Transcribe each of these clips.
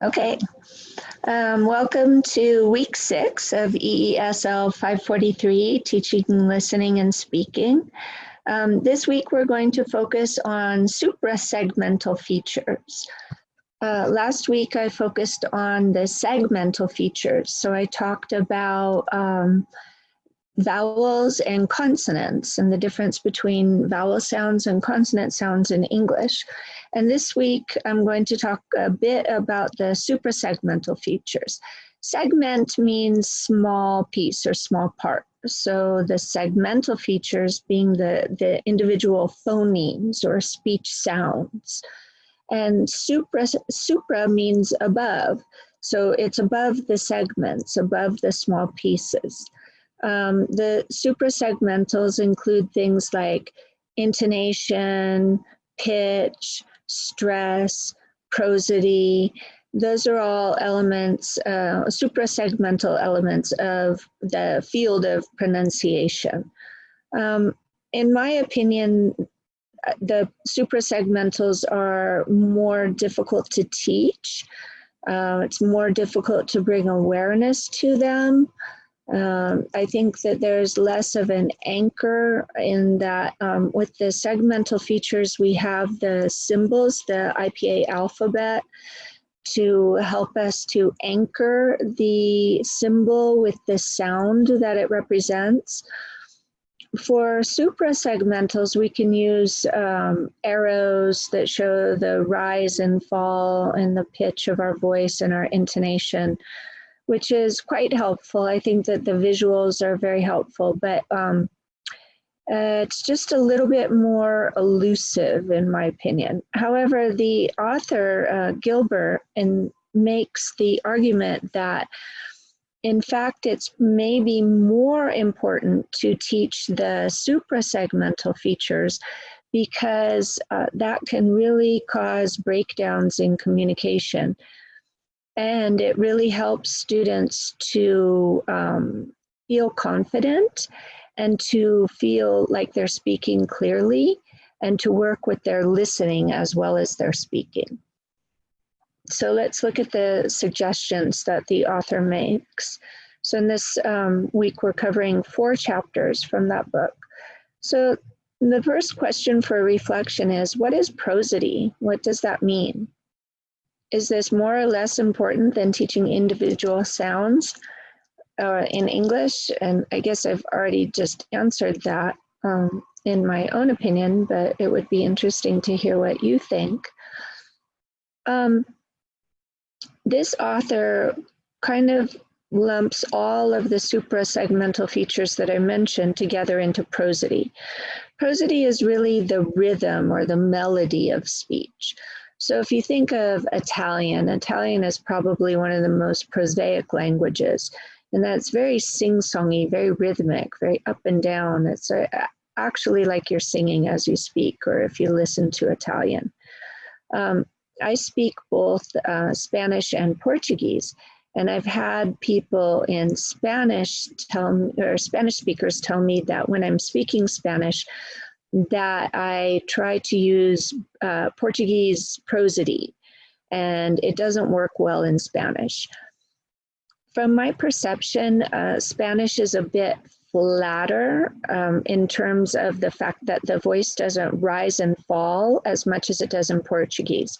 Okay, welcome to week 6 of EESL 543, Teaching, Listening, and Speaking. This week we're going to focus on suprasegmental features. Last week I focused on the segmental features, so I talked about vowels and consonants and the difference between vowel sounds and consonant sounds in English. And this week, I'm going to talk a bit about the suprasegmental features. Segment means small piece or small part. So the segmental features being the individual phonemes or speech sounds. And supra means above. So it's above the segments, above the small pieces. The suprasegmentals include things like intonation, pitch, stress, prosody. Those are all elements, suprasegmental elements of the field of pronunciation. In my opinion, the suprasegmentals are more difficult to teach. It's more difficult to bring awareness to them. I think that there's less of an anchor in that with the segmental features, we have the symbols, the IPA alphabet, to help us to anchor the symbol with the sound that it represents. For suprasegmentals, we can use arrows that show the rise and fall in the pitch of our voice and our intonation, which is quite helpful. I think that the visuals are very helpful, but it's just a little bit more elusive in my opinion. However, the author, Gilbert, makes the argument that in fact, it's maybe more important to teach the suprasegmental features because that can really cause breakdowns in communication. And it really helps students to feel confident and to feel like they're speaking clearly and to work with their listening as well as their speaking. So let's look at the suggestions that the author makes. So in this week, we're covering 4 chapters from that book. So the first question for reflection is, what is prosody? What does that mean? Is this more or less important than teaching individual sounds in English? And I guess I've already just answered that in my own opinion, but it would be interesting to hear what you think. This author kind of lumps all of the suprasegmental features that I mentioned together into prosody. Prosody is really the rhythm or the melody of speech. So if you think of Italian is probably one of the most prosaic languages, and that's very sing-songy, very rhythmic, very up and down. It's actually like you're singing as you speak, or if you listen to Italian. I speak both Spanish and Portuguese, and I've had people in Spanish Spanish speakers tell me that when I'm speaking Spanish, that I try to use Portuguese prosody, and it doesn't work well in Spanish. From my perception, Spanish is a bit flatter in terms of the fact that the voice doesn't rise and fall as much as it does in Portuguese.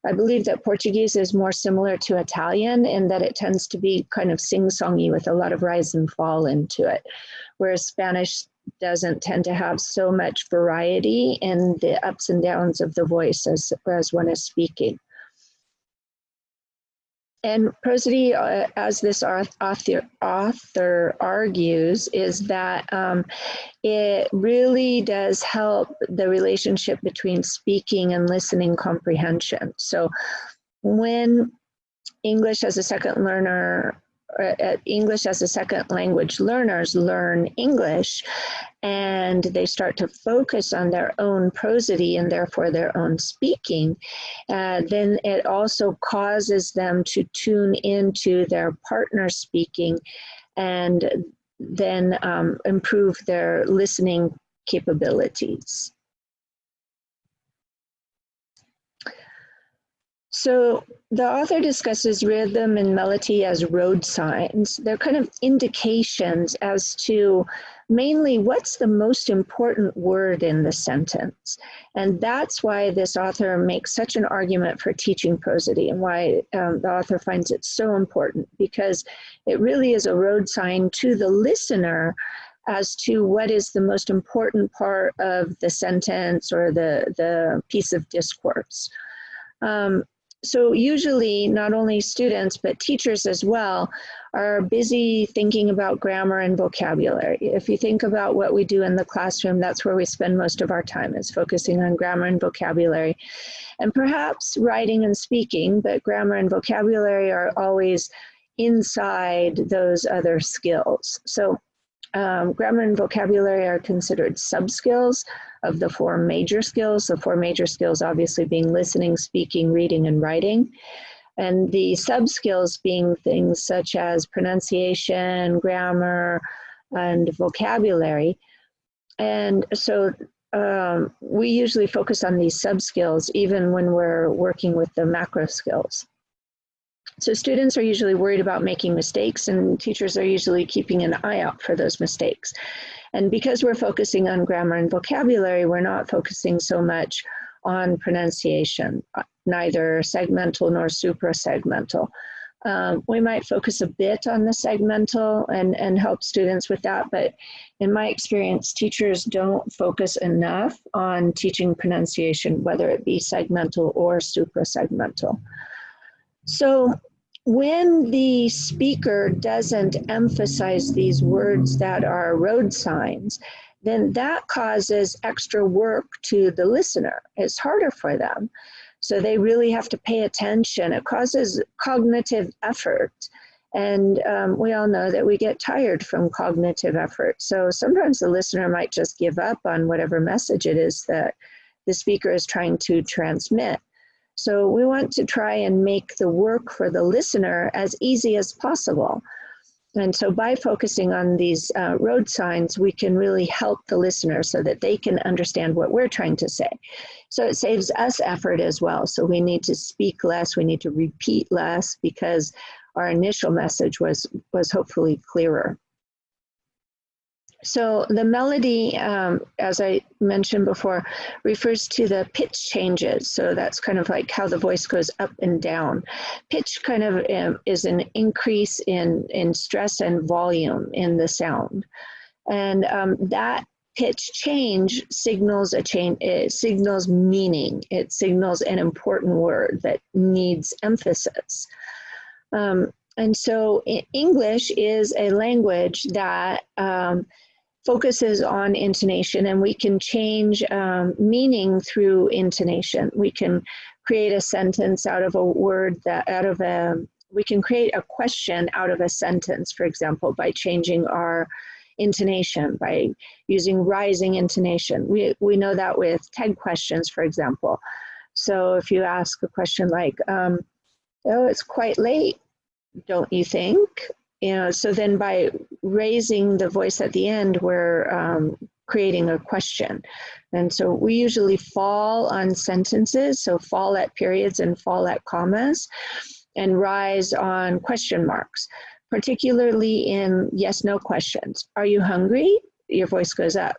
I believe that Portuguese is more similar to Italian in that it tends to be kind of sing-songy with a lot of rise and fall into it, whereas Spanish doesn't tend to have so much variety in the ups and downs of the voice as one is speaking. And prosody, as this author argues, is that it really does help the relationship between speaking and listening comprehension. So when English as a second language learners learn English and they start to focus on their own prosody and therefore their own speaking, then it also causes them to tune into their partner speaking and then improve their listening capabilities. So the author discusses rhythm and melody as road signs. They're kind of indications as to mainly what's the most important word in the sentence. And that's why this author makes such an argument for teaching prosody, and why the author finds it so important, because it really is a road sign to the listener as to what is the most important part of the sentence or the piece of discourse. So usually not only students, but teachers as well are busy thinking about grammar and vocabulary. If you think about what we do in the classroom, that's where we spend most of our time, is focusing on grammar and vocabulary, and perhaps writing and speaking, but grammar and vocabulary are always inside those other skills. So grammar and vocabulary are considered sub-skills of the four major skills. The four major skills obviously being listening, speaking, reading, and writing. And the sub-skills being things such as pronunciation, grammar, and vocabulary. And so we usually focus on these sub-skills even when we're working with the macro skills. So students are usually worried about making mistakes, and teachers are usually keeping an eye out for those mistakes. And because we're focusing on grammar and vocabulary, we're not focusing so much on pronunciation, neither segmental nor suprasegmental. We might focus a bit on the segmental and help students with that, but in my experience, teachers don't focus enough on teaching pronunciation, whether it be segmental or suprasegmental. So when the speaker doesn't emphasize these words that are road signs, then that causes extra work to the listener. It's harder for them. So they really have to pay attention. It causes cognitive effort. And we all know that we get tired from cognitive effort. So sometimes the listener might just give up on whatever message it is that the speaker is trying to transmit. So we want to try and make the work for the listener as easy as possible. And so by focusing on these road signs, we can really help the listener so that they can understand what we're trying to say. So it saves us effort as well. So we need to speak less, we need to repeat less, because our initial message was hopefully clearer. So the melody, as I mentioned before, refers to the pitch changes. So that's kind of like how the voice goes up and down. Pitch kind of is an increase in stress and volume in the sound. And that pitch change signals a change, it signals meaning. It signals an important word that needs emphasis. And so English is a language that focuses on intonation, and we can change meaning through intonation. We can create a sentence out of a word we can create a question out of a sentence, for example, by changing our intonation, by using rising intonation. We know that with tag questions, for example. So if you ask a question like, oh, it's quite late, don't you think? You know, so then by raising the voice at the end, we're creating a question. And so we usually fall on sentences, so fall at periods and fall at commas, and rise on question marks, particularly in yes/no questions. Are you hungry? Your voice goes up.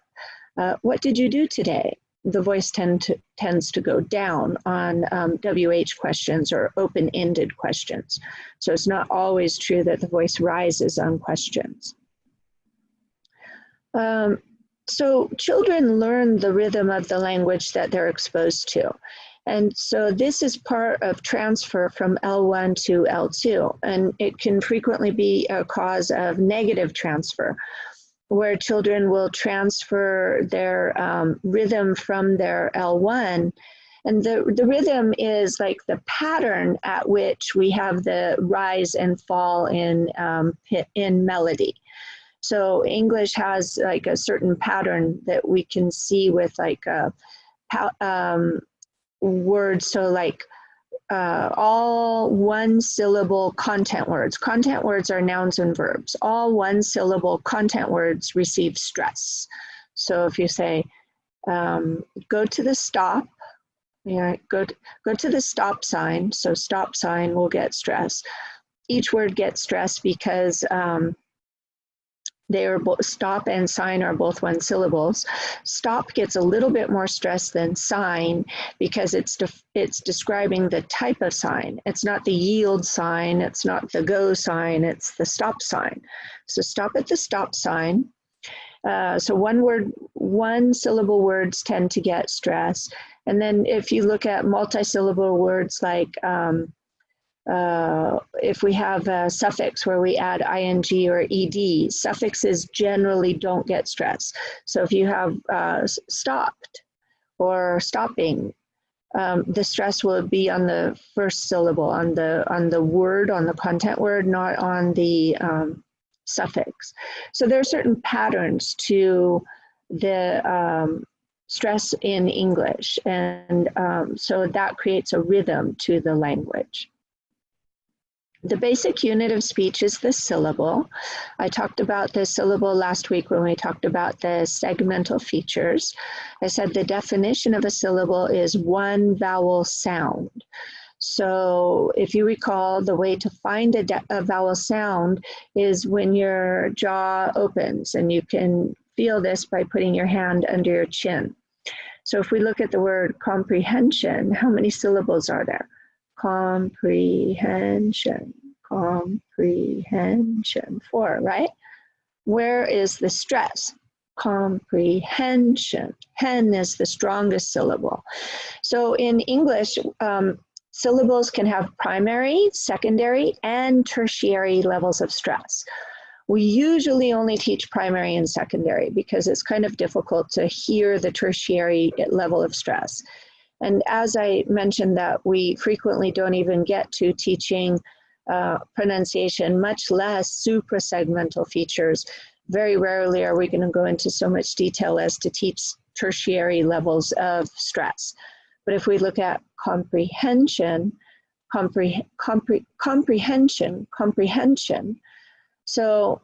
What did you do today? The voice tends to go down on WH questions or open-ended questions. So it's not always true that the voice rises on questions. So children learn the rhythm of the language that they're exposed to. And so this is part of transfer from L1 to L2, and it can frequently be a cause of negative transfer, where children will transfer their rhythm from their L1. And the rhythm is like the pattern at which we have the rise and fall in melody. So English has like a certain pattern that we can see with like words. So like all one syllable content words. Content words are nouns and verbs. All one syllable content words receive stress. So if you say, go to the stop, Yeah, go to the stop sign. So stop sign will get stress. Each word gets stress because they are both, stop and sign are both one syllables. Stop gets a little bit more stress than sign because it's describing the type of sign. It's not the yield sign, it's not the go sign, it's the stop sign. So stop at the stop sign. So one syllable words tend to get stress. And then if you look at multi-syllable words like if we have a suffix where we add ing or ed, suffixes generally don't get stress. So if you have stopped or stopping, the stress will be on the first syllable, on the word, on the content word, not on the suffix. So there are certain patterns to the stress in English, and so that creates a rhythm to the language. The basic unit of speech is the syllable. I talked about the syllable last week when we talked about the segmental features. I said the definition of a syllable is one vowel sound. So if you recall, the way to find a vowel sound is when your jaw opens, and you can feel this by putting your hand under your chin. So if we look at the word comprehension, how many syllables are there? Comprehension, comprehension, 4, right? Where is the stress? Comprehension. Hen is the strongest syllable. So in English, syllables can have primary, secondary, and tertiary levels of stress. We usually only teach primary and secondary because it's kind of difficult to hear the tertiary level of stress. And as I mentioned, that we frequently don't even get to teaching pronunciation, much less suprasegmental features. Very rarely are we going to go into so much detail as to teach tertiary levels of stress. But if we look at comprehension, comprehension. So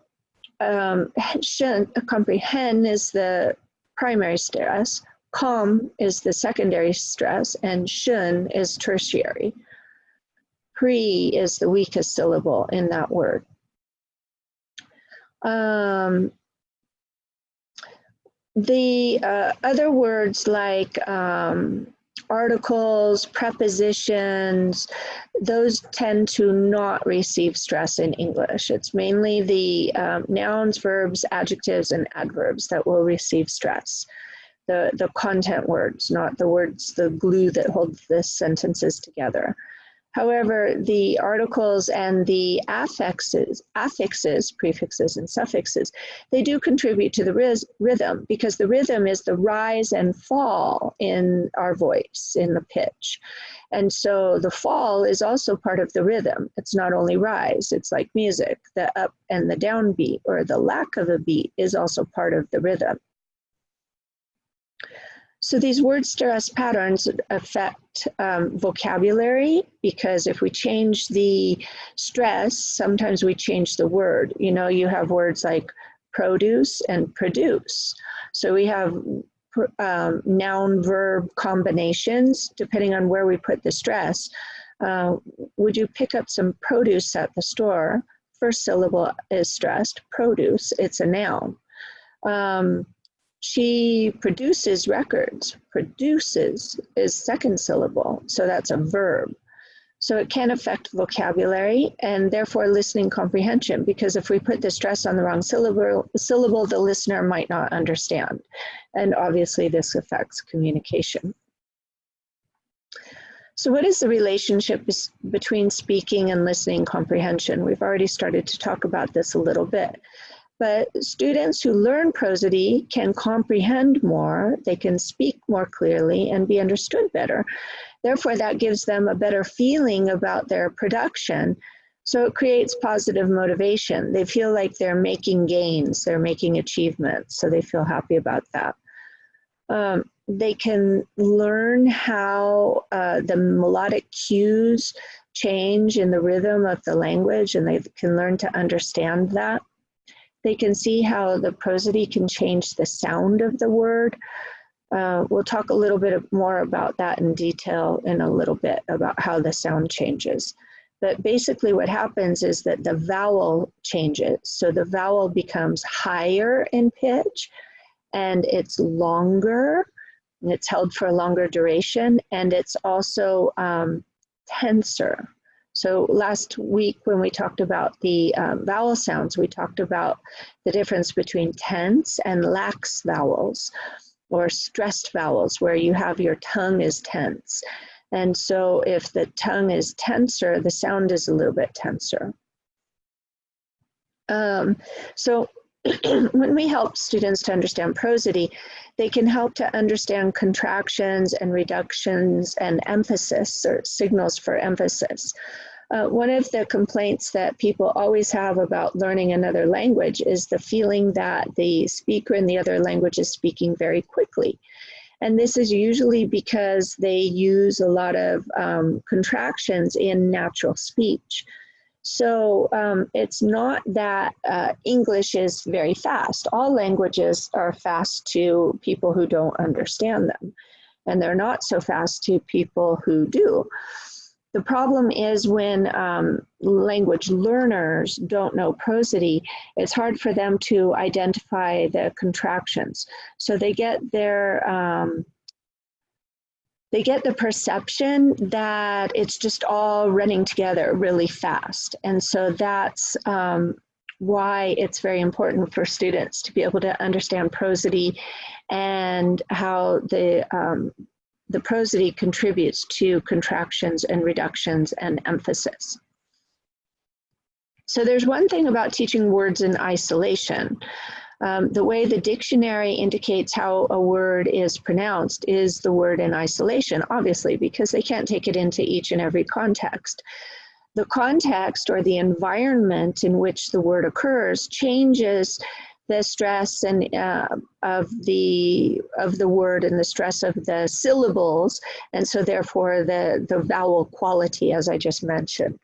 comprehend is the primary stress, com is the secondary stress, and shun is tertiary. Pre is the weakest syllable in that word. The other words like articles, prepositions, those tend to not receive stress in English. It's mainly the nouns, verbs, adjectives, and adverbs that will receive stress. The content words, not the words, the glue that holds the sentences together. However, the articles and the affixes, prefixes and suffixes, they do contribute to the rhythm, because the rhythm is the rise and fall in our voice, in the pitch. And so the fall is also part of the rhythm. It's not only rise, it's like music. The up and the down beat, or the lack of a beat, is also part of the rhythm. So these word stress patterns affect vocabulary, because if we change the stress, sometimes we change the word. You know, you have words like produce and produce. So we have noun-verb combinations, depending on where we put the stress. Would you pick up some produce at the store? First syllable is stressed, produce, it's a noun. She produces records. Produces is second syllable, so that's a verb. So it can affect vocabulary and therefore listening comprehension, because if we put the stress on the wrong syllable, the listener might not understand. And obviously this affects communication. So what is the relationship between speaking and listening comprehension? We've already started to talk about this a little bit. But students who learn prosody can comprehend more, they can speak more clearly and be understood better. Therefore, that gives them a better feeling about their production. So it creates positive motivation. They feel like they're making gains, they're making achievements, so they feel happy about that. They can learn how the melodic cues change in the rhythm of the language, and they can learn to understand that. They can see how the prosody can change the sound of the word. We'll talk a little bit more about that in detail in a little bit about how the sound changes. But basically what happens is that the vowel changes. So the vowel becomes higher in pitch and it's longer, and it's held for a longer duration, and it's also tenser. So last week when we talked about the vowel sounds, we talked about the difference between tense and lax vowels, or stressed vowels, where you have your tongue is tense. And so if the tongue is tenser, the sound is a little bit tenser. So when we help students to understand prosody, they can help to understand contractions and reductions and emphasis, or signals for emphasis. One of the complaints that people always have about learning another language is the feeling that the speaker in the other language is speaking very quickly. And this is usually because they use a lot of contractions in natural speech. So it's not that English is very fast. All languages are fast to people who don't understand them, and they're not so fast to people who do. The problem is when language learners don't know prosody, it's hard for them to identify the contractions. So they get the perception that it's just all running together really fast. And so that's why it's very important for students to be able to understand prosody and how the prosody contributes to contractions and reductions and emphasis. So there's one thing about teaching words in isolation. The way the dictionary indicates how a word is pronounced is the word in isolation, obviously, because they can't take it into each and every context. The context or the environment in which the word occurs changes the stress and of the word and the stress of the syllables, and so therefore the vowel quality, as I just mentioned.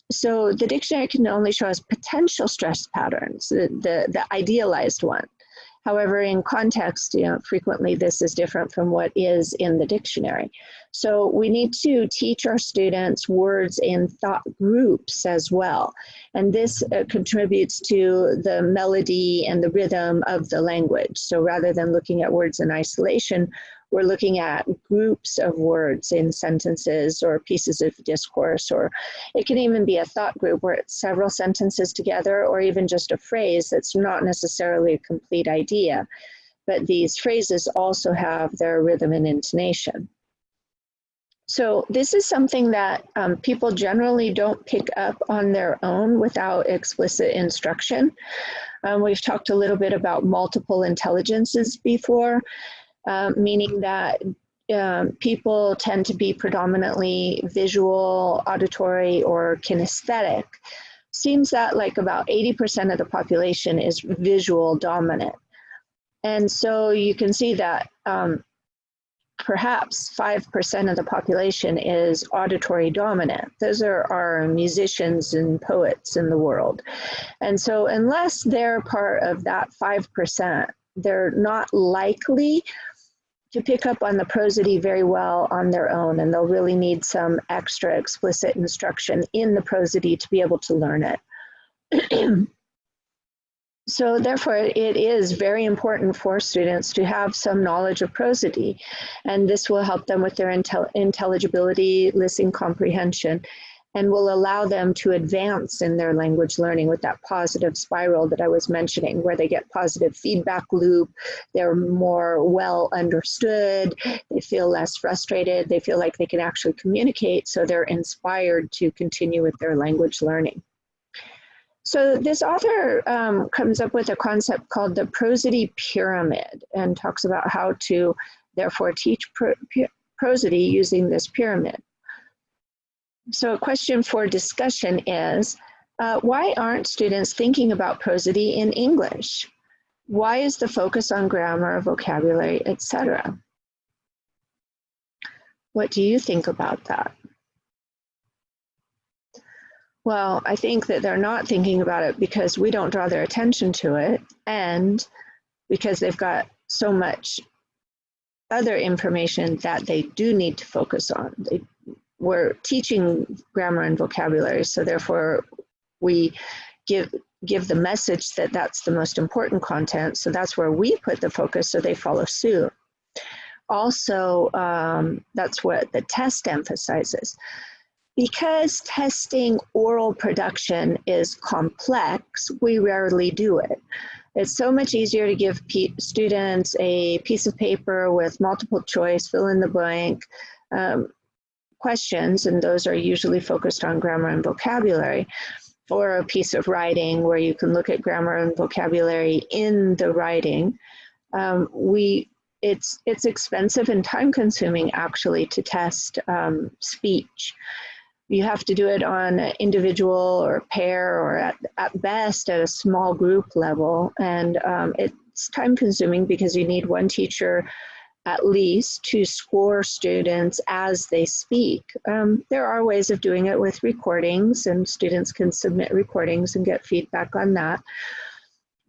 So the dictionary can only show us potential stress patterns, the idealized one. However, in context, frequently this is different from what is in the dictionary. So we need to teach our students words in thought groups as well. And this contributes to the melody and the rhythm of the language. So rather than looking at words in isolation, we're looking at groups of words in sentences or pieces of discourse, or it can even be a thought group where it's several sentences together, or even just a phrase that's not necessarily a complete idea. But these phrases also have their rhythm and intonation. So this is something that people generally don't pick up on their own without explicit instruction. We've talked a little bit about multiple intelligences before. Meaning that people tend to be predominantly visual, auditory, or kinesthetic. Seems that like about 80% of the population is visual dominant. And so you can see that perhaps 5% of the population is auditory dominant. Those are our musicians and poets in the world. And so unless they're part of that 5%, they're not likely to pick up on the prosody very well on their own, and they'll really need some extra explicit instruction in the prosody to be able to learn it. So therefore, it is very important for students to have some knowledge of prosody, and this will help them with their intelligibility, listening comprehension, and will allow them to advance in their language learning with that positive spiral that I was mentioning, where they get positive feedback loop, they're more well understood, they feel less frustrated, they feel like they can actually communicate, so they're inspired to continue with their language learning. So this author comes up with a concept called the Prosody Pyramid and talks about how to therefore teach prosody using this pyramid. So a question for discussion is, why aren't students thinking about prosody in English? Why is the focus on grammar, vocabulary, etc.? What do you think about that? Well, I think that they're not thinking about it because we don't draw their attention to it, and because they've got so much other information that they do need to focus on. We're teaching grammar and vocabulary, so therefore we give the message that that's the most important content, so that's where we put the focus, so they follow suit. Also, that's what the test emphasizes. Because testing oral production is complex, we rarely do it. It's so much easier to give students a piece of paper with multiple choice, fill in the blank questions, and those are usually focused on grammar and vocabulary, or a piece of writing where you can look at grammar and vocabulary in the writing. It's expensive and time consuming actually to test speech. You have to do it on an individual or pair, or at best at a small group level. And it's time consuming because you need one teacher at least to score students as they speak. There are ways of doing it with recordings, and students can submit recordings and get feedback on that.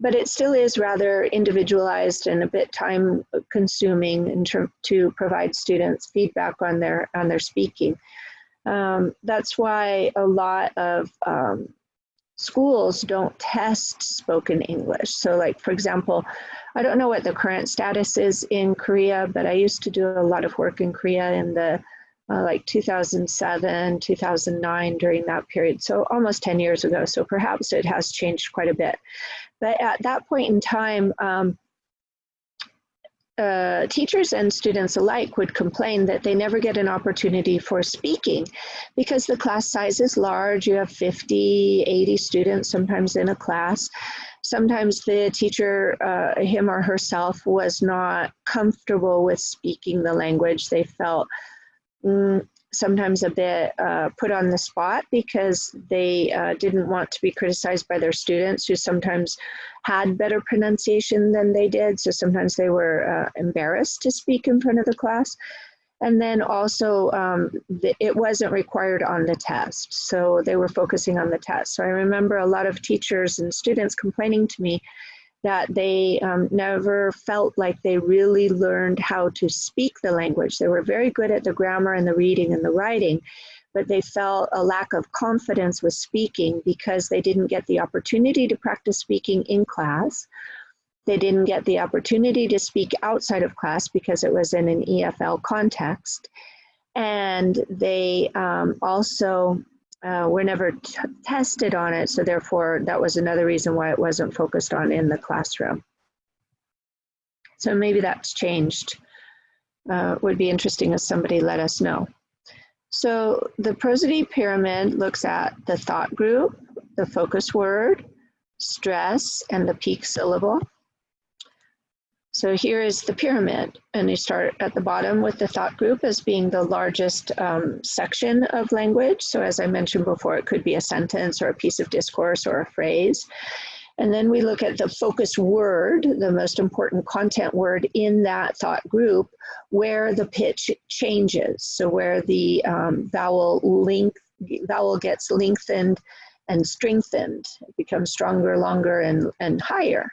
But it still is rather individualized and a bit time consuming to provide students feedback on their speaking. That's why a lot of schools don't test spoken English. So like, for example, I don't know what the current status is in Korea, but I used to do a lot of work in Korea in the like 2007, 2009, during that period. So almost 10 years ago. So perhaps it has changed quite a bit. But at that point in time, teachers and students alike would complain that they never get an opportunity for speaking because the class size is large. You have 50, 80 students sometimes in a class. Sometimes the teacher, him or herself, was not comfortable with speaking the language. They felt sometimes a bit put on the spot because they didn't want to be criticized by their students, who sometimes had better pronunciation than they did. So sometimes they were embarrassed to speak in front of the class. And then also it wasn't required on the test. So they were focusing on the test. So I remember a lot of teachers and students complaining to me that they never felt like they really learned how to speak the language. They were very good at the grammar and the reading and the writing, but they felt a lack of confidence with speaking because they didn't get the opportunity to practice speaking in class. They didn't get the opportunity to speak outside of class because it was in an EFL context. And they also were never tested on it, so therefore that was another reason why it wasn't focused on in the classroom. So maybe that's changed. Would be interesting if somebody let us know. So the Prosody Pyramid looks at the thought group, the focus word, stress, and the peak syllable. So here is the pyramid, and you start at the bottom with the thought group as being the largest section of language. So as I mentioned before, it could be a sentence or a piece of discourse or a phrase. And then we look at the focus word, the most important content word in that thought group, where the pitch changes. So where the vowel gets lengthened and strengthened, it becomes stronger, longer, and higher.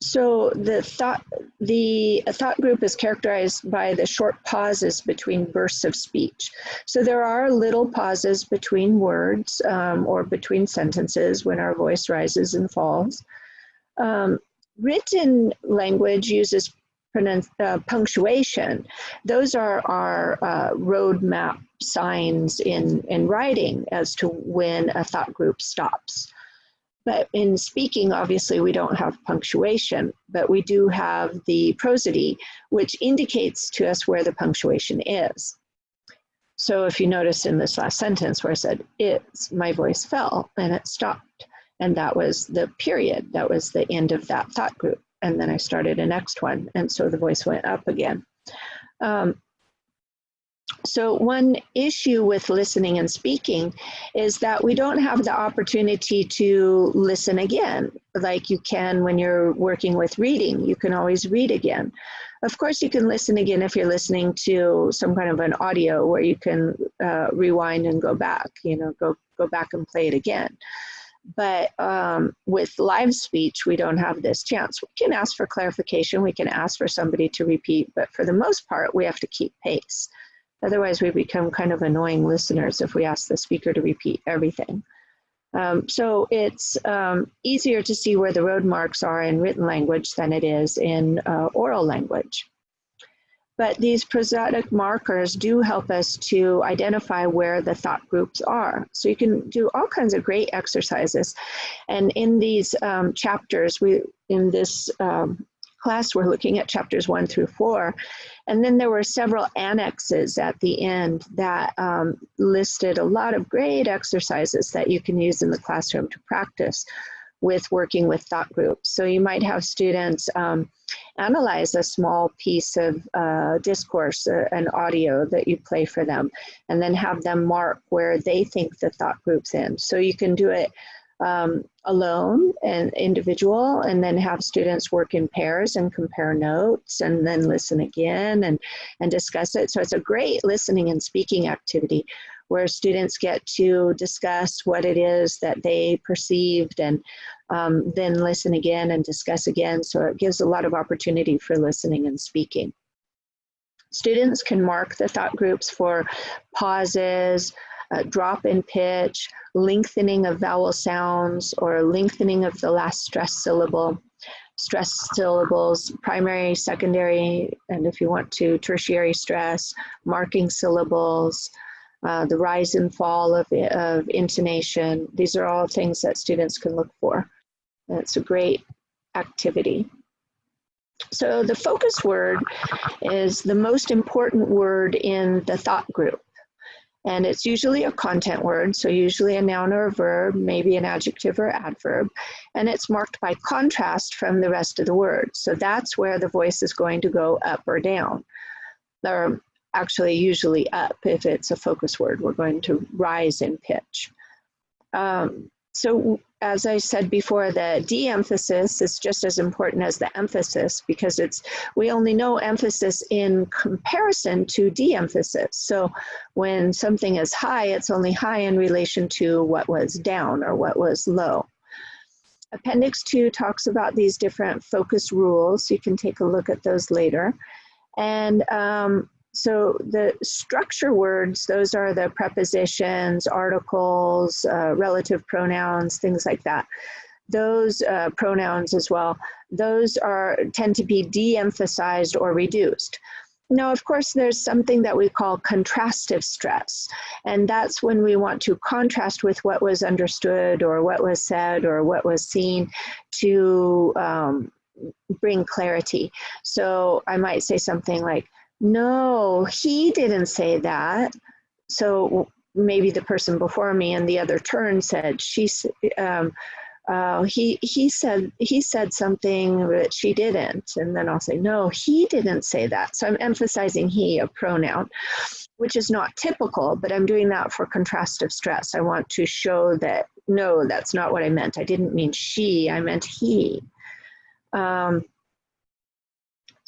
So the thought group is characterized by the short pauses between bursts of speech. So there are little pauses between words or between sentences when our voice rises and falls. Written language uses punctuation. Those are our roadmap signs in writing as to when a thought group stops. But in speaking, obviously, we don't have punctuation, but we do have the prosody, which indicates to us where the punctuation is. So if you notice in this last sentence where I said, my voice fell and it stopped. And that was the period. That was the end of that thought group. And then I started a next one. And so the voice went up again. So one issue with listening and speaking is that we don't have the opportunity to listen again, like you can when you're working with reading. You can always read again. Of course, you can listen again if you're listening to some kind of an audio where you can rewind and go back, go back and play it again. But with live speech, we don't have this chance. We can ask for clarification, we can ask for somebody to repeat, but for the most part, we have to keep pace. Otherwise, we become kind of annoying listeners if we ask the speaker to repeat everything. So it's easier to see where the road marks are in written language than it is in oral language. But these prosodic markers do help us to identify where the thought groups are. So you can do all kinds of great exercises. And in these chapters, in this class, we're looking at chapters 1 through 4. And then there were several annexes at the end that listed a lot of great exercises that you can use in the classroom to practice with working with thought groups. So you might have students analyze a small piece of discourse, an audio that you play for them, and then have them mark where they think the thought group's in. So you can do it alone and individual, and then have students work in pairs and compare notes, and then listen again and discuss it. So it's a great listening and speaking activity where students get to discuss what it is that they perceived, and then listen again and discuss again. So it gives a lot of opportunity for listening and speaking. Students can mark the thought groups for pauses, drop in pitch, lengthening of vowel sounds, or lengthening of the last stressed syllable, stressed syllables, primary, secondary, and if you want to, tertiary stress, marking syllables, the rise and fall of intonation. These are all things that students can look for. And it's a great activity. So the focus word is the most important word in the thought group. And it's usually a content word, so usually a noun or a verb, maybe an adjective or adverb, and it's marked by contrast from the rest of the word. So that's where the voice is going to go up or down, or actually usually up. If it's a focus word, we're going to rise in pitch. So as I said before, the de-emphasis is just as important as the emphasis, because we only know emphasis in comparison to de-emphasis. So when something is high, it's only high in relation to what was down or what was low. Appendix 2 talks about these different focus rules. You can take a look at those later. And so the structure words, those are the prepositions, articles, relative pronouns, things like that. Those pronouns as well, those tend to be de-emphasized or reduced. Now, of course, there's something that we call contrastive stress, and that's when we want to contrast with what was understood or what was said or what was seen to bring clarity. So I might say something like, no, he didn't say that. So maybe the person before me in the other turn said, he said something that she didn't. And then I'll say, no, he didn't say that. So I'm emphasizing he, a pronoun, which is not typical, but I'm doing that for contrastive stress. I want to show that, no, that's not what I meant. I didn't mean she, I meant he.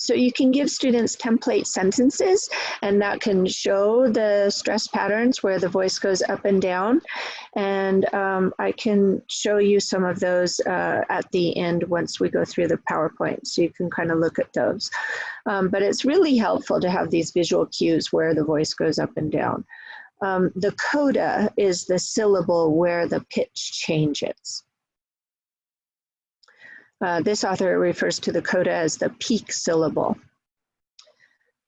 So you can give students template sentences, and that can show the stress patterns where the voice goes up and down. And I can show you some of those at the end once we go through the PowerPoint, so you can kind of look at those. But it's really helpful to have these visual cues where the voice goes up and down. The coda is the syllable where the pitch changes. This author refers to the coda as the peak syllable.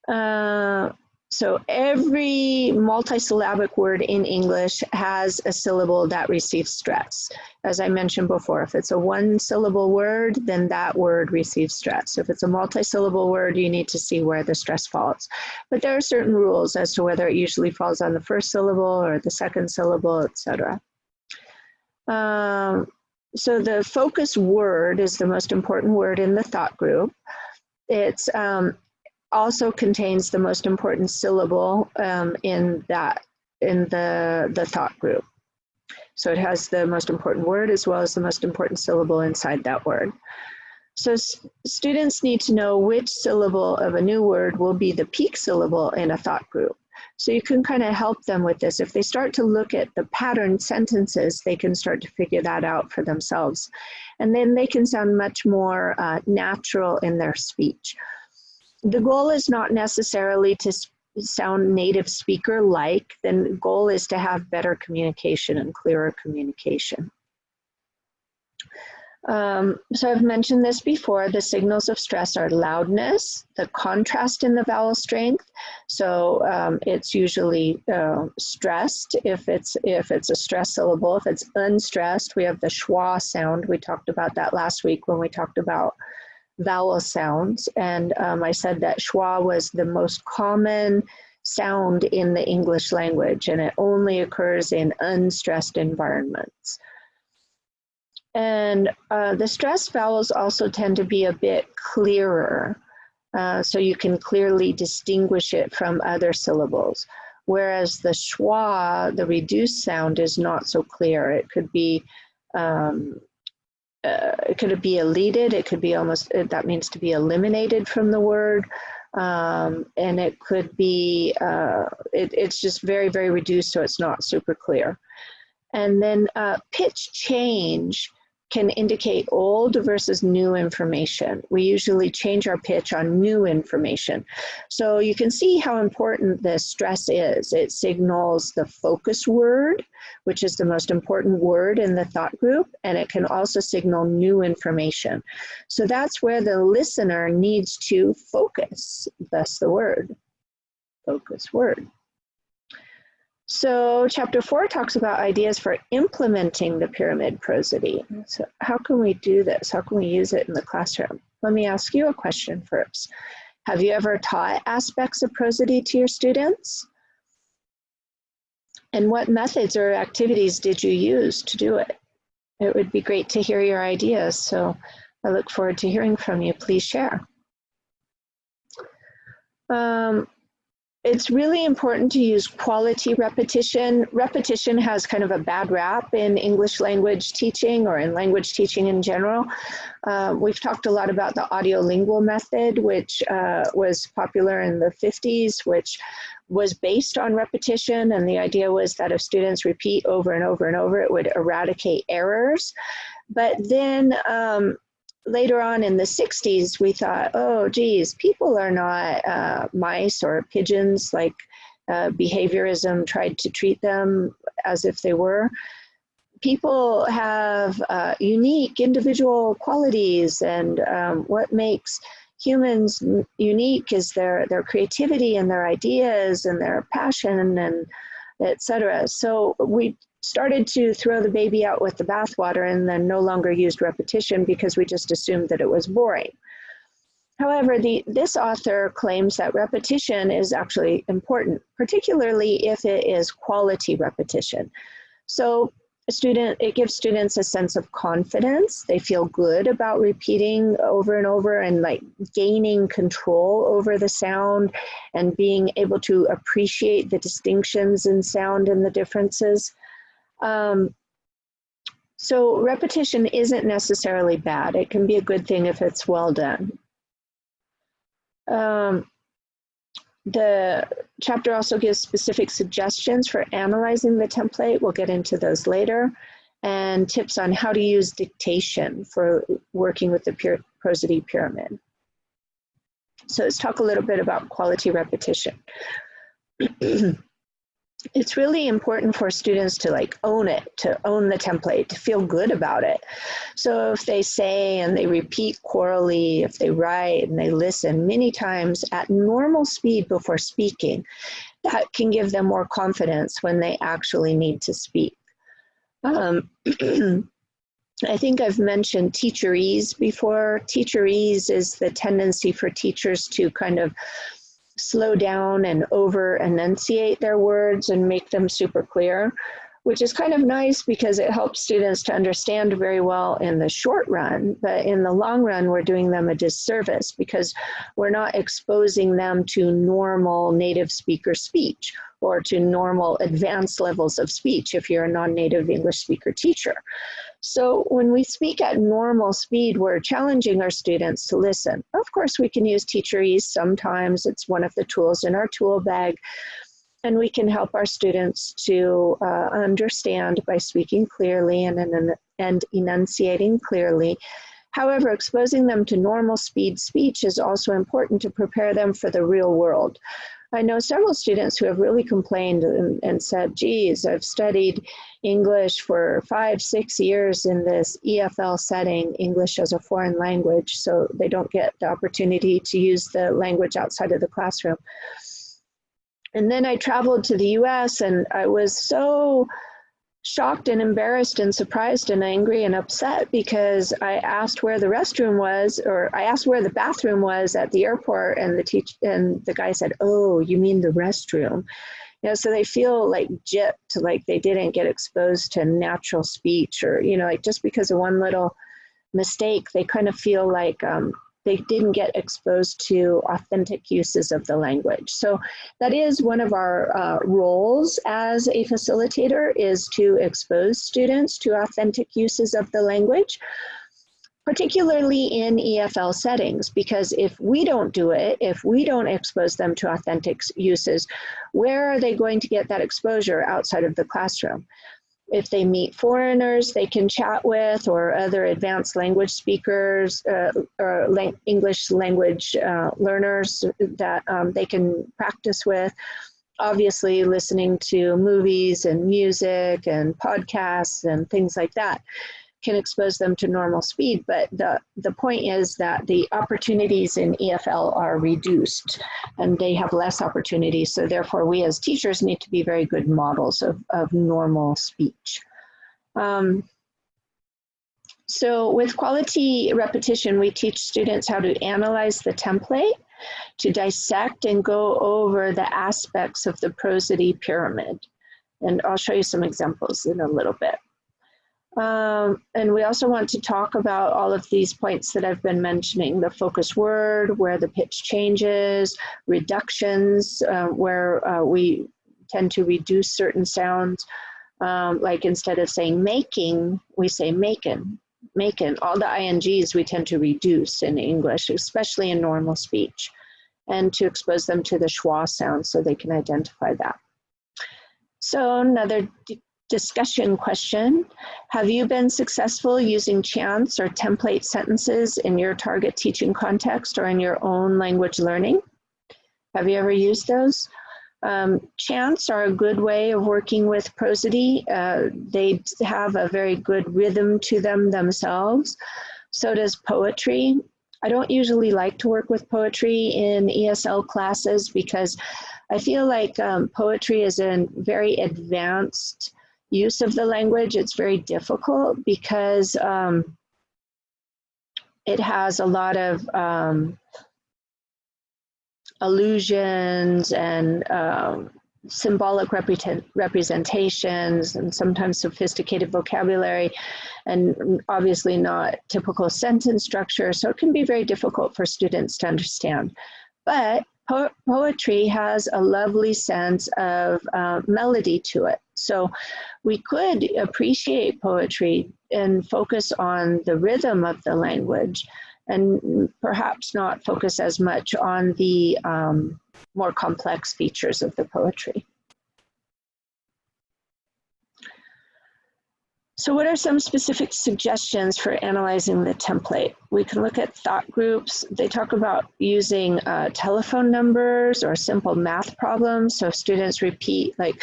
So every multisyllabic word in English has a syllable that receives stress. As I mentioned before, if it's a one-syllable word, then that word receives stress. If it's a multisyllable word, you need to see where the stress falls. But there are certain rules as to whether it usually falls on the first syllable or the second syllable, etc. So the focus word is the most important word in the thought group. It's also contains the most important syllable in the thought group. So it has the most important word as well as the most important syllable inside that word. So students need to know which syllable of a new word will be the peak syllable in a thought group. So you can kind of help them with this. If they start to look at the patterned sentences, they can start to figure that out for themselves. And then they can sound much more natural in their speech. The goal is not necessarily to sound native speaker-like. The goal is to have better communication and clearer communication. So I've mentioned this before, the signals of stress are loudness, the contrast in the vowel strength. So it's usually stressed if it's a stress syllable. If it's unstressed, we have the schwa sound. We talked about that last week when we talked about vowel sounds. And I said that schwa was the most common sound in the English language, and it only occurs in unstressed environments. And the stressed vowels also tend to be a bit clearer, so you can clearly distinguish it from other syllables. Whereas the schwa, the reduced sound, is not so clear. It could be elided, it could be almost, that means to be eliminated from the word, and it could be, it's just very, very reduced, so it's not super clear. And then pitch change can indicate old versus new information. We usually change our pitch on new information. So you can see how important the stress is. It signals the focus word, which is the most important word in the thought group, and it can also signal new information. So that's where the listener needs to focus, thus the word, focus word. So chapter 4 talks about ideas for implementing the pyramid prosody. So how can we do this? How can we use it in the classroom? Let me ask you a question first. Have you ever taught aspects of prosody to your students? And what methods or activities did you use to do it? It would be great to hear your ideas, so I look forward to hearing from you. Please share. It's really important to use quality repetition. Repetition has kind of a bad rap in English language teaching or in language teaching in general. We've talked a lot about the audiolingual method, which was popular in the 50s, which was based on repetition. And the idea was that if students repeat over and over and over, it would eradicate errors. But then later on in the 60s, we thought, oh, geez, people are not mice or pigeons, like behaviorism tried to treat them as if they were. People have unique individual qualities, and what makes humans unique is their creativity and their ideas and their passion and etc. So we started to throw the baby out with the bathwater and then no longer used repetition because we just assumed that it was boring. However, this author claims that repetition is actually important, particularly if it is quality repetition. So it gives students a sense of confidence. They feel good about repeating over and over and like gaining control over the sound and being able to appreciate the distinctions in sound and the differences. So repetition isn't necessarily bad. It can be a good thing if it's well done. The chapter also gives specific suggestions for analyzing the template. We'll get into those later, and tips on how to use dictation for working with the prosody pyramid. So let's talk a little bit about quality repetition. It's really important for students to like own it, to own the template, to feel good about it. So if they say and they repeat quarterly, if they write and they listen many times at normal speed before speaking, that can give them more confidence when they actually need to speak. I think I've mentioned teacherese before. Teacherese is the tendency for teachers to kind of slow down and over enunciate their words and make them super clear, which is kind of nice because it helps students to understand very well in the short run, but in the long run, we're doing them a disservice because we're not exposing them to normal native speaker speech or to normal advanced levels of speech if you're a non-native English speaker teacher. So when we speak at normal speed, we're challenging our students to listen. Of course, we can use teacherese sometimes. It's one of the tools in our tool bag. And we can help our students to understand by speaking clearly and enunciating clearly. However, exposing them to normal speed speech is also important to prepare them for the real world. I know several students who have really complained and said, geez, I've studied English for 5-6 years in this EFL setting, English as a foreign language, so they don't get the opportunity to use the language outside of the classroom. And then I traveled to the US and I was so shocked and embarrassed and surprised and angry and upset because I asked where the restroom was, or I asked where the bathroom was at the airport, and the guy said, "Oh, you mean the restroom?" You know, so they feel like gypped, like they didn't get exposed to natural speech, or, you know, like just because of one little mistake, they kind of feel like they didn't get exposed to authentic uses of the language. So that is one of our roles as a facilitator, is to expose students to authentic uses of the language, particularly in EFL settings, because if we don't do it, if we don't expose them to authentic uses, where are they going to get that exposure outside of the classroom? If they meet foreigners they can chat with, or other advanced language speakers, or English language learners that they can practice with, obviously listening to movies and music and podcasts and things like that can expose them to normal speed. But the point is that the opportunities in EFL are reduced and they have less opportunities. So therefore we as teachers need to be very good models of normal speech. So with quality repetition, we teach students how to analyze the template, to dissect and go over the aspects of the Prosody Pyramid. And I'll show you some examples in a little bit. And we also want to talk about all of these points that I've been mentioning: the focus word, where the pitch changes, reductions, where we tend to reduce certain sounds, like instead of saying making, we say makin'. All the INGs we tend to reduce in English, especially in normal speech, and to expose them to the schwa sound so they can identify that. So another discussion question: have you been successful using chants or template sentences in your target teaching context or in your own language learning? Have you ever used those? Chants are a good way of working with prosody. They have a very good rhythm to them themselves. So does poetry. I don't usually like to work with poetry in ESL classes because I feel like poetry is a very advanced use of the language. It's very difficult because it has a lot of allusions and symbolic representations and sometimes sophisticated vocabulary, and obviously not typical sentence structure. So it can be very difficult for students to understand. But poetry has a lovely sense of melody to it. So we could appreciate poetry and focus on the rhythm of the language, and perhaps not focus as much on the more complex features of the poetry. So what are some specific suggestions for analyzing the template? We can look at thought groups. They talk about using telephone numbers or simple math problems. So if students repeat like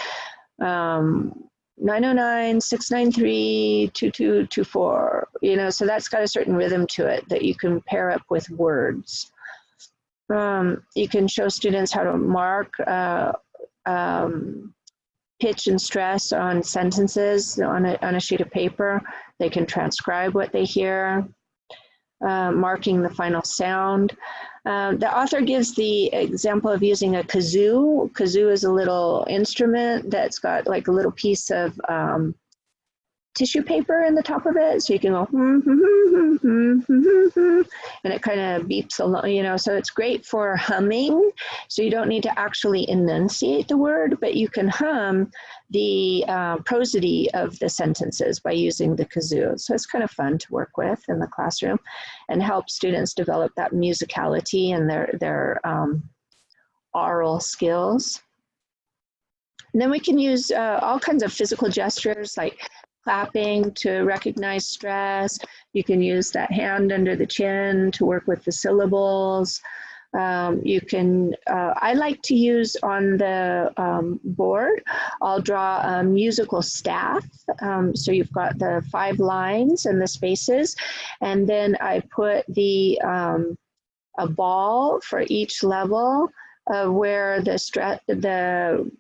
909-693-2224, you know, so that's got a certain rhythm to it that you can pair up with words. You can show students how to mark pitch and stress on sentences on a sheet of paper. They can transcribe what they hear, marking the final sound. The author gives the example of using a kazoo. Kazoo is a little instrument that's got like a little piece of tissue paper in the top of it, so you can go and it kind of beeps along, you know, so it's great for humming. So you don't need to actually enunciate the word, but you can hum the prosody of the sentences by using the kazoo. So it's kind of fun to work with in the classroom and help students develop that musicality and their oral skills. And then we can use all kinds of physical gestures like clapping to recognize stress. You can use that hand under the chin to work with the syllables. You can, I like to use on the board, I'll draw a musical staff. So you've got the 5 lines and the spaces, and then I put the a ball for each level where the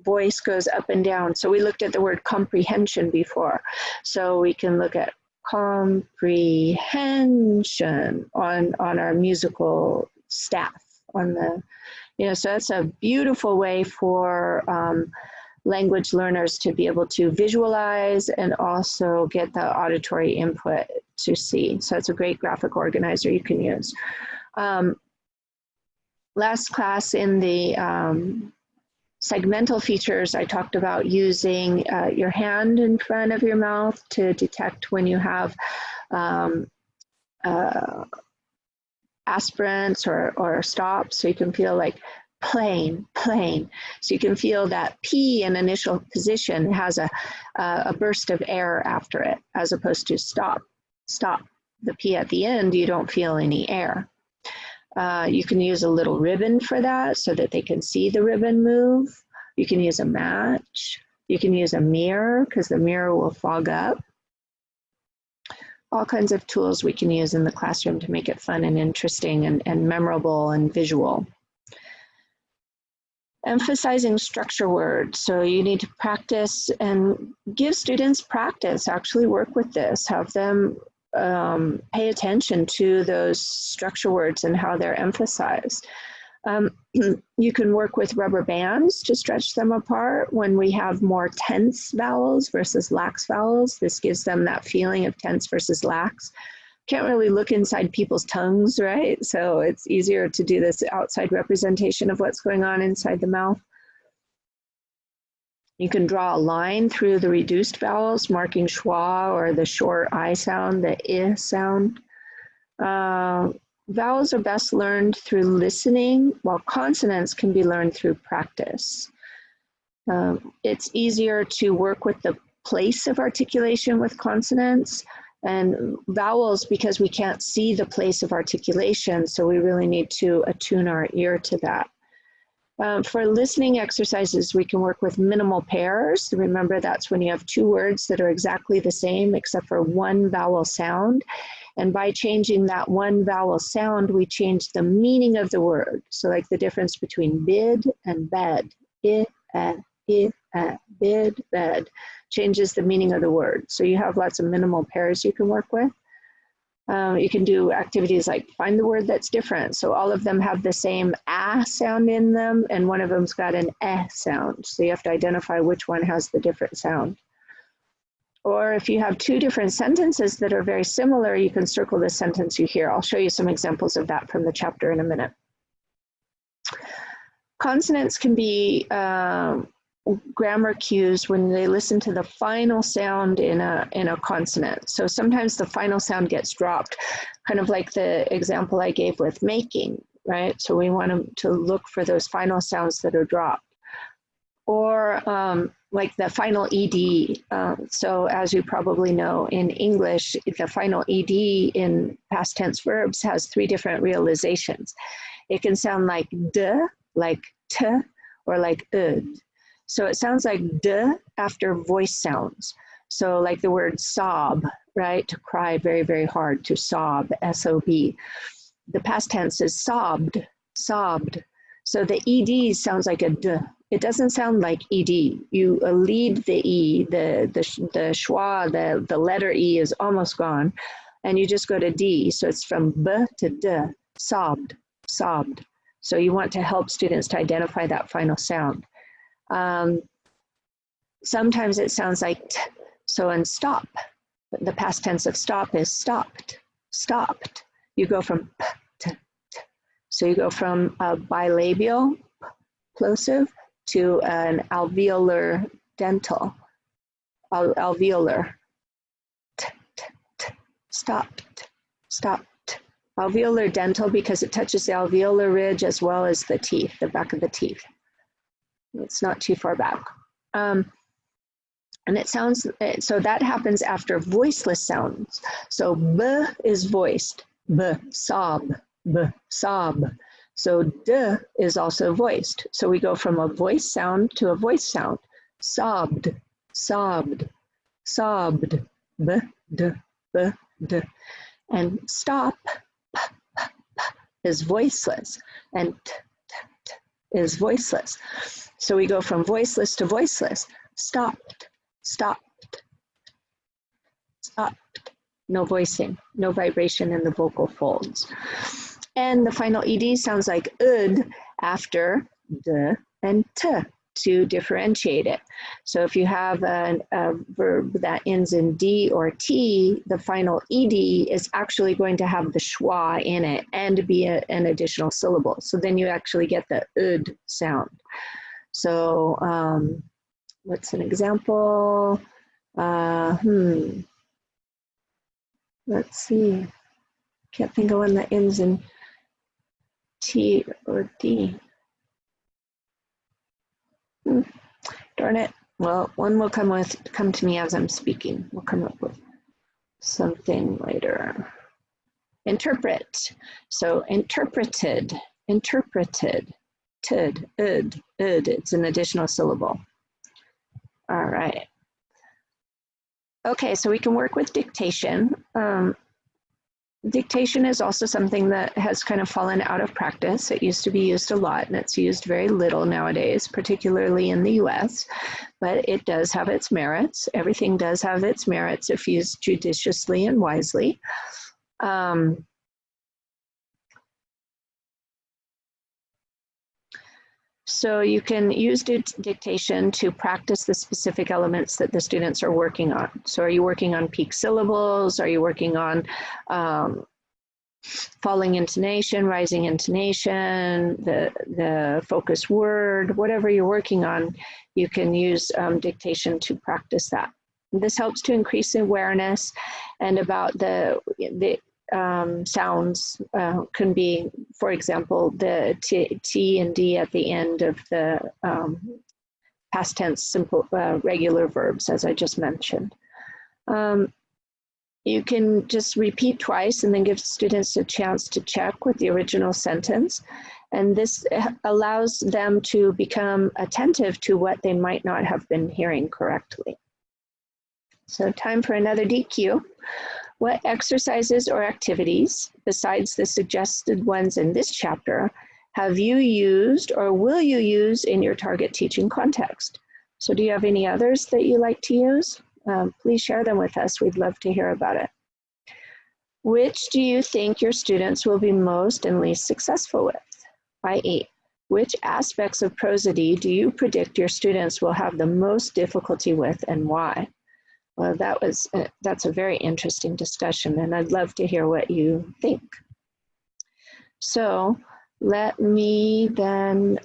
voice goes up and down. So we looked at the word comprehension before. So we can look at comprehension on our musical staff on the, so that's a beautiful way for language learners to be able to visualize and also get the auditory input to see. So it's a great graphic organizer you can use. Last class in the segmental features, I talked about using your hand in front of your mouth to detect when you have aspirants or stops, so you can feel like plane. So you can feel that P in initial position has a burst of air after it, as opposed to stop. The P at the end, you don't feel any air. You can use a little ribbon for that so that they can see the ribbon move. You can use a match. You can use a mirror because the mirror will fog up. All kinds of tools we can use in the classroom to make it fun and interesting and memorable and visual. Emphasizing structure words. So you need to practice and give students practice, actually work with this, have them pay attention to those structure words and how they're emphasized. You can work with rubber bands to stretch them apart when we have more tense vowels versus lax vowels. This gives them that feeling of tense versus lax. Can't really look inside people's tongues, right? So it's easier to do this outside representation of what's going on inside the mouth. You can draw a line through the reduced vowels, marking schwa or the short I sound, the I sound. Vowels are best learned through listening, while consonants can be learned through practice. It's easier to work with the place of articulation with consonants, and vowels, because we can't see the place of articulation, so we really need to attune our ear to that. For listening exercises, we can work with minimal pairs. Remember, that's when you have 2 words that are exactly the same except for 1 vowel sound. And by changing that 1 vowel sound, we change the meaning of the word. So like the difference between bid and bed. Bid, bed, changes the meaning of the word. So you have lots of minimal pairs you can work with. You can do activities like find the word that's different. So all of them have the same a sound in them, and one of them's got an sound. So you have to identify which one has the different sound. Or if you have 2 different sentences that are very similar, you can circle the sentence you hear. I'll show you some examples of that from the chapter in a minute. Consonants can be grammar cues when they listen to the final sound in a consonant. So sometimes the final sound gets dropped, kind of like the example I gave with making, right? So we want them to look for those final sounds that are dropped. Or like the final ED. So as you probably know, in English, the final ED in past tense verbs has 3 different realizations. It can sound like d, like t, or like ud. So it sounds like d after voice sounds. So like the word sob, right? To cry very, very hard, to sob, S-O-B. The past tense is sobbed, sobbed. So the ED sounds like a d. It doesn't sound like ED. You lead the E, the schwa, the letter E is almost gone, and you just go to D. So it's from B to D, sobbed, sobbed. So you want to help students to identify that final sound. Sometimes it sounds like t. So in stop, the past tense of stop is stopped, stopped. You go from p to t. So you go from a bilabial plosive to an alveolar dental, alveolar, t, t, t, stopped, stopped. Alveolar dental because it touches the alveolar ridge as well as the teeth, the back of the teeth. It's not too far back. And it sounds, so that happens after voiceless sounds. So b is voiced, b, sob, b, sob. So d is also voiced. So we go from a voice sound to a voice sound. Sobbed, sobbed, sobbed, b, d, b, d. And stop p, p, p, is voiceless, and t, t, t is voiceless. So we go from voiceless to voiceless. Stopped, stopped, stopped. No voicing, no vibration in the vocal folds. And the final ed sounds like ud after d and t to differentiate it. So if you have a verb that ends in d or t, the final ed is actually going to have the schwa in it and be an additional syllable. So then you actually get the ud sound. So what's an example? Let's see. Can't think of one that ends in T or D. Darn it. Well, one will come to me as I'm speaking. We'll come up with something later. Interpret. So interpreted, interpreted, tid, ud. It's an additional syllable. All right. Okay, so we can work with dictation. Dictation is also something that has kind of fallen out of practice. It used to be used a lot, and it's used very little nowadays, particularly in the US, but it does have its merits. Everything does have its merits if used judiciously and wisely. So you can use dictation to practice the specific elements that the students are working on. So are you working on peak syllables? Are you working on falling intonation, rising intonation, the focus word, whatever you're working on, you can use dictation to practice that. This helps to increase awareness and about the sounds can be, for example, the T and D at the end of the past tense simple regular verbs, as I just mentioned. You can just repeat twice and then give students a chance to check with the original sentence. And this allows them to become attentive to what they might not have been hearing correctly. So time for another DQ. What exercises or activities, besides the suggested ones in this chapter, have you used or will you use in your target teaching context? So do you have any others that you like to use? Please share them with us. We'd love to hear about it. Which do you think your students will be most and least successful with? i.e., which aspects of prosody do you predict your students will have the most difficulty with and why? Well, that's a very interesting discussion, and I'd love to hear what you think. So let me then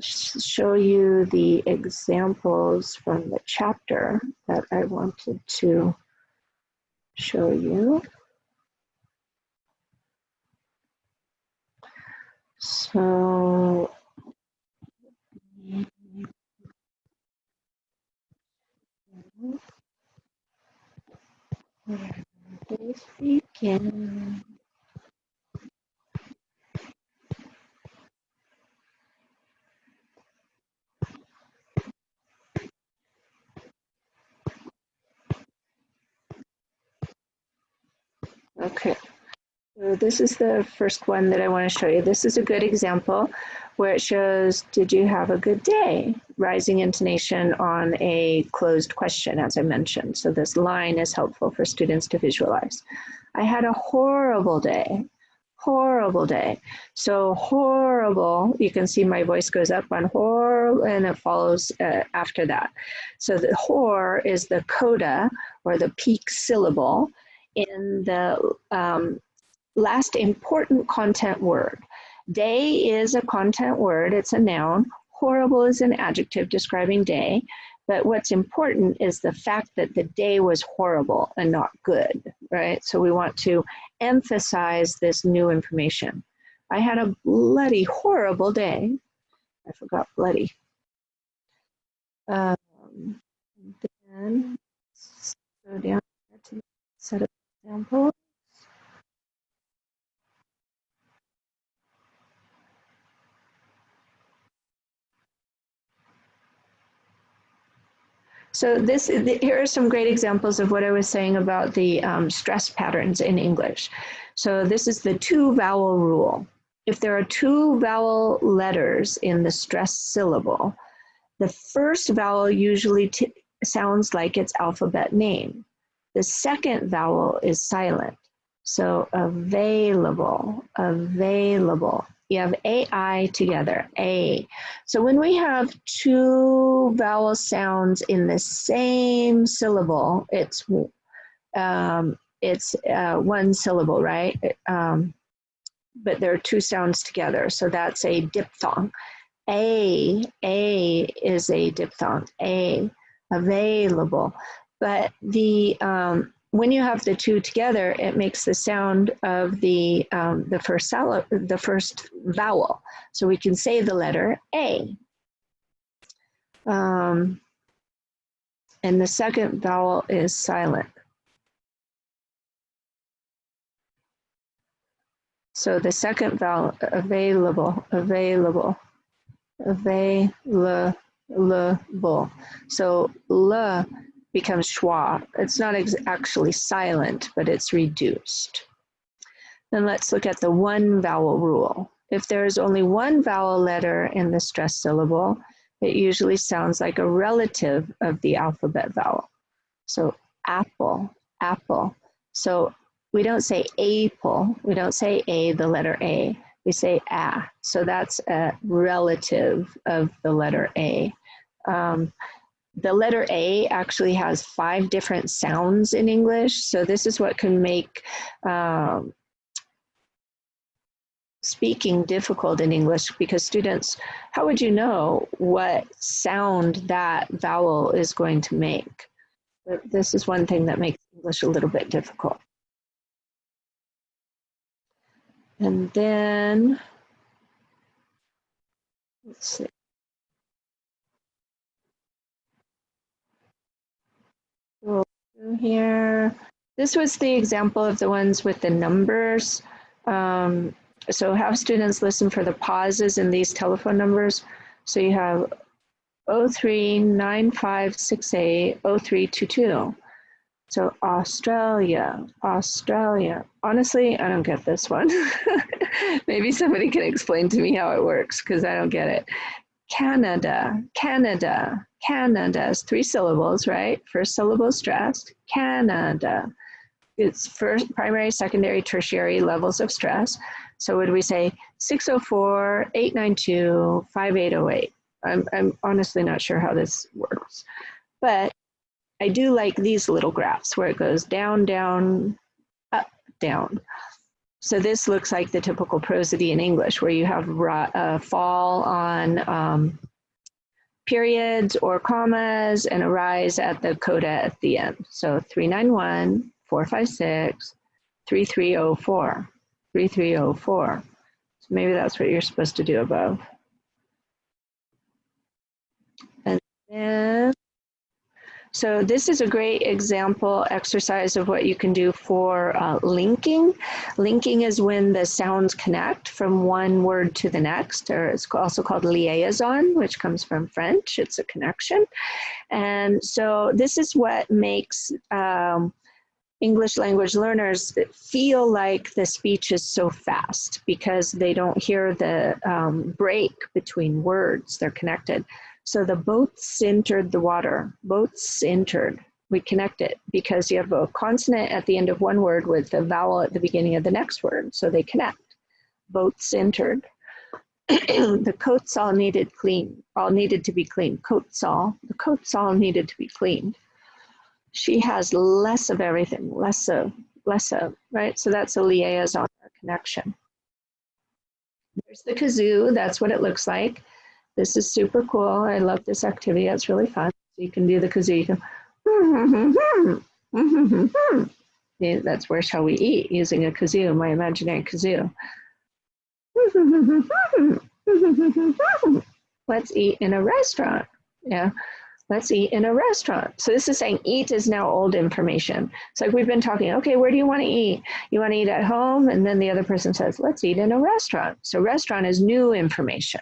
show you the examples from the chapter that I wanted to show you. So let's begin. Okay, so this is the first one that I want to show you. This is a good example where it shows, did you have a good day? Rising intonation on a closed question, as I mentioned. So this line is helpful for students to visualize. I had a horrible day. Horrible day. So horrible, you can see my voice goes up on horrible and it follows after that. So the hor is the coda or the peak syllable in the last important content word. Day is a content word, it's a noun. Horrible is an adjective describing day. But what's important is the fact that the day was horrible and not good, right? So we want to emphasize this new information. I had a bloody horrible day. I forgot bloody. Then let's go down to a set of examples. So here are some great examples of what I was saying about the stress patterns in English. So this is the 2-vowel rule. If there are 2 vowel letters in the stressed syllable, the first vowel usually sounds like its alphabet name. The second vowel is silent. So available, available. You have AI together, A. So when we have 2 vowel sounds in the same syllable, it's 1 syllable, right? But there are 2 sounds together, so that's a diphthong. A is a diphthong, A, available. But when you have the 2 together, it makes the sound of the first vowel. So we can say the letter A. And the second vowel is silent. So the second vowel, available, available, available. So L becomes schwa. It's not actually silent, but it's reduced. Then let's look at the 1 vowel rule. If there's only 1 vowel letter in the stressed syllable, it usually sounds like a relative of the alphabet vowel. So apple, apple. So we don't say apple, we don't say A, the letter A, we say A. So that's a relative of the letter A. The letter A actually has 5 different sounds in English. So this is what can make speaking difficult in English, because students, how would you know what sound that vowel is going to make? But this is one thing that makes English a little bit difficult. And then, let's see. Go through here. This was the example of the ones with the numbers. So have students listen for the pauses in these telephone numbers. So you have 039568 0322. So Australia, Australia. Honestly, I don't get this one. Maybe somebody can explain to me how it works, because I don't get it. Canada, Canada, Canada is 3 syllables, right? First syllable stressed, Canada. It's first, primary, secondary, tertiary levels of stress. So would we say 604, 892, 5808? I'm honestly not sure how this works, but I do like these little graphs where it goes down, down, up, down. So this looks like the typical prosody in English, where you have a fall on periods or commas and a rise at the coda at the end. So 391, 456, 3304, 3304. So maybe that's what you're supposed to do above. And then, so this is a great example exercise of what you can do for linking. Linking is when the sounds connect from one word to the next, or it's also called liaison, which comes from French. It's a connection. And so this is what makes English language learners feel like the speech is so fast, because they don't hear the break between words. They're connected. So the boats entered the water, boats entered. We connect it because you have a consonant at the end of one word with a vowel at the beginning of the next word. So they connect. Boats entered. The coats all needed to be cleaned. Coats all, the coats all needed to be cleaned. She has less of everything, less of, right? So that's a liaison, or connection. There's the kazoo, that's what it looks like. This is super cool. I love this activity. It's really fun. So you can do the kazoo. You can, yeah, that's Where Shall We Eat, using a kazoo, my imaginary kazoo. Let's eat in a restaurant. Yeah. Let's eat in a restaurant. So this is saying eat is now old information. It's like we've been talking, okay, where do you want to eat? You want to eat at home? And then the other person says, let's eat in a restaurant. So restaurant is new information.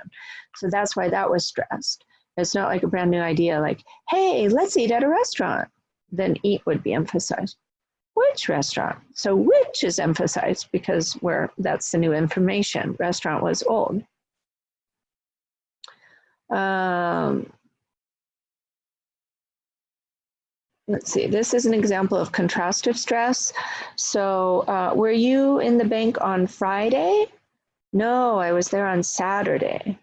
So that's why that was stressed. It's not like a brand new idea like, hey, let's eat at a restaurant. Then eat would be emphasized. Which restaurant? So which is emphasized because that's the new information. Restaurant was old. Let's see, this is an example of contrastive stress. So were you in the bank on Friday? No, I was there on Saturday.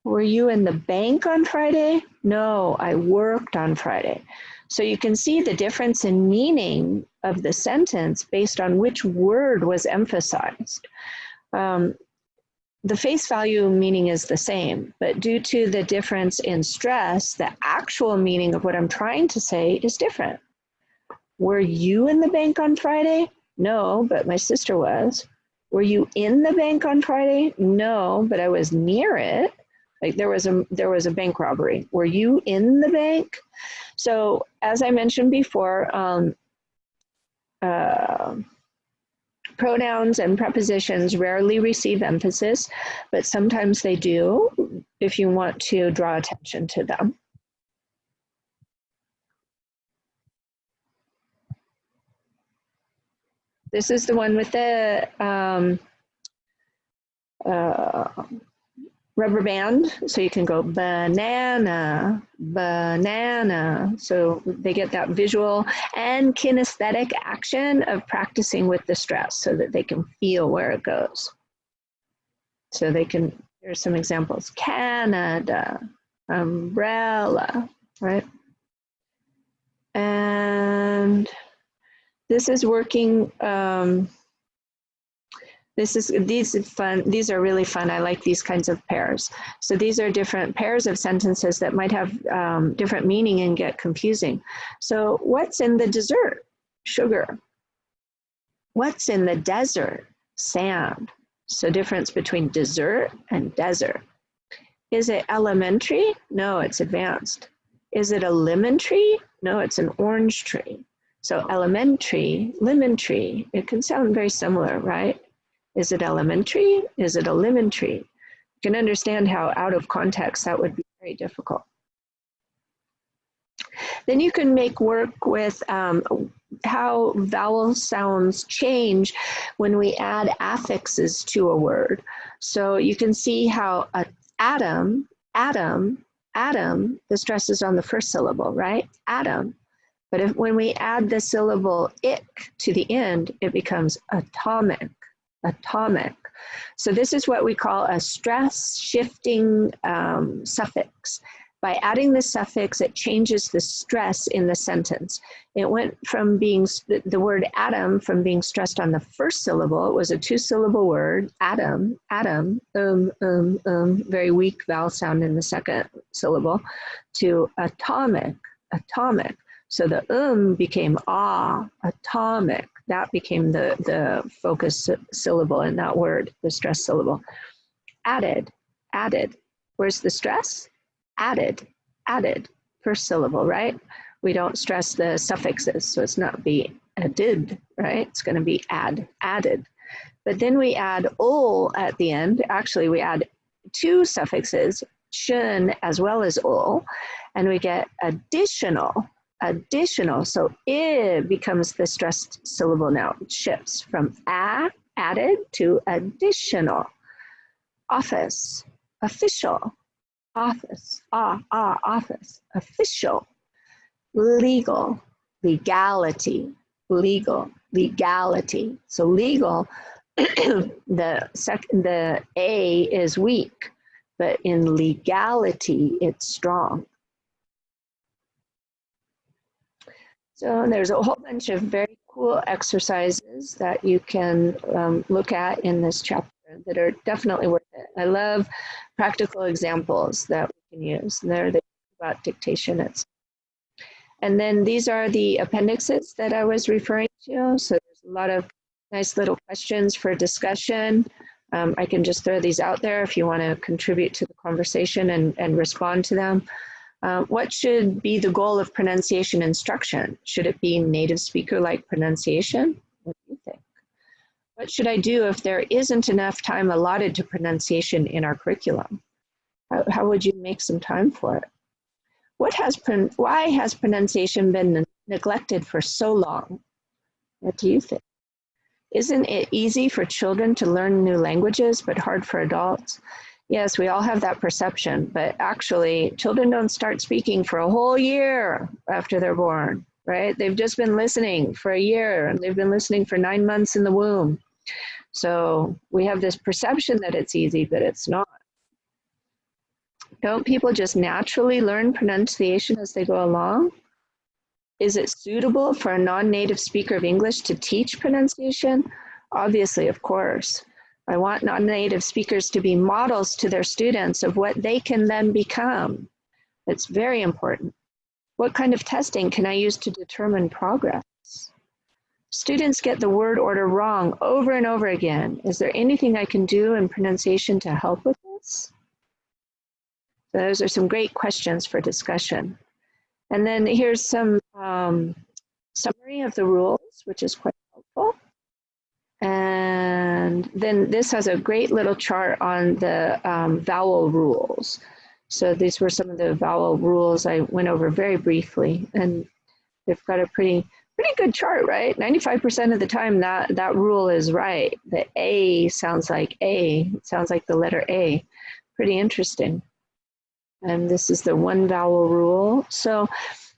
Were you in the bank on Friday? No, I worked on Friday. So you can see the difference in meaning of the sentence based on which word was emphasized. The face value meaning is the same, but due to the difference in stress, the actual meaning of what I'm trying to say is different. Were you in the bank on Friday? No, but my sister was. Were you in the bank on Friday? No, but I was near it. Like there was a bank robbery. Were you in the bank? So as I mentioned before, pronouns and prepositions rarely receive emphasis, but sometimes they do if you want to draw attention to them. This is the one with the rubber band, so you can go banana, banana. So they get that visual and kinesthetic action of practicing with the stress so that they can feel where it goes. So they can, here's some examples. Canada, umbrella, right? And this is working, these are fun. These are really fun. I like these kinds of pairs. So these are different pairs of sentences that might have different meaning and get confusing. So what's in the dessert? Sugar. What's in the desert? Sand. So difference between dessert and desert. Is it elementary? No, it's advanced. Is it a lemon tree? No, it's an orange tree. So elementary, lemon tree, it can sound very similar, right? Is it elementary? Is it a lemon tree? You can understand how out of context that would be very difficult. Then you can make work with how vowel sounds change when we add affixes to a word. So you can see how atom, the stress is on the first syllable, right? Atom. But when we add the syllable ick to the end, it becomes atomic. Atomic. So this is what we call a stress shifting suffix. By adding the suffix, it changes the stress in the sentence. It went from being, the word atom, from being stressed on the first syllable, it was a two-syllable word, atom, very weak vowel sound in the second syllable, to atomic, atomic. So the became atomic. That became the focus syllable in that word, the stress syllable. Added, added. Where's the stress? Added, added. First syllable, right? We don't stress the suffixes, so it's not be added, right? It's going to be added. But then we add ol at the end. Actually, we add two suffixes, shun as well as ol, and we get additional. Additional, so it becomes the stressed syllable now. It shifts from added to additional. Office, official, office, office, official. Legal, legality, legal, legality. So legal, the A is weak, but in legality, it's strong. So there's a whole bunch of very cool exercises that you can look at in this chapter that are definitely worth it. I love practical examples that we can use. They're about dictation. And then these are the appendixes that I was referring to. So there's a lot of nice little questions for discussion. I can just throw these out there if you want to contribute to the conversation and respond to them. What should be the goal of pronunciation instruction? Should it be native speaker-like pronunciation? What do you think? What should I do if there isn't enough time allotted to pronunciation in our curriculum? How would you make some time for it? Why has pronunciation been neglected for so long? What do you think? Isn't it easy for children to learn new languages, but hard for adults? Yes, we all have that perception, but actually children don't start speaking for a whole year after they're born, right? They've just been listening for a year, and they've been listening for 9 months in the womb. So we have this perception that it's easy, but it's not. Don't people just naturally learn pronunciation as they go along? Is it suitable for a non-native speaker of English to teach pronunciation? Obviously, of course. I want non-native speakers to be models to their students of what they can then become. It's very important. What kind of testing can I use to determine progress? Students get the word order wrong over and over again. Is there anything I can do in pronunciation to help with this? So those are some great questions for discussion. And then here's some summary of the rules, which is quite helpful. And then this has a great little chart on the vowel rules. So these were some of the vowel rules I went over very briefly, and they've got a pretty good chart, right? 95% of the time that rule is right. The A sounds like A, it sounds like the letter A. Pretty interesting. And this is the one vowel rule. So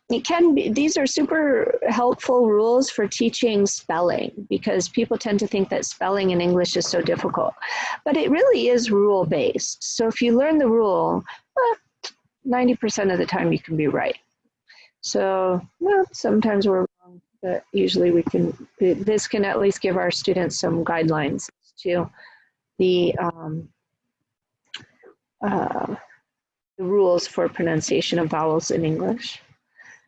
it can be, these are super helpful rules for teaching spelling, because people tend to think that spelling in English is so difficult, but it really is rule based. So if you learn the rule, 90% of the time you can be right. So well, sometimes we're wrong, but usually we can, this can at least give our students some guidelines to the rules for pronunciation of vowels in English.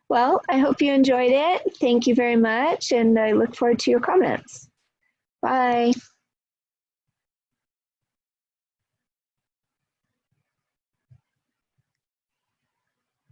Well, I hope you enjoyed it. Thank you very much, and I look forward to your comments. Bye.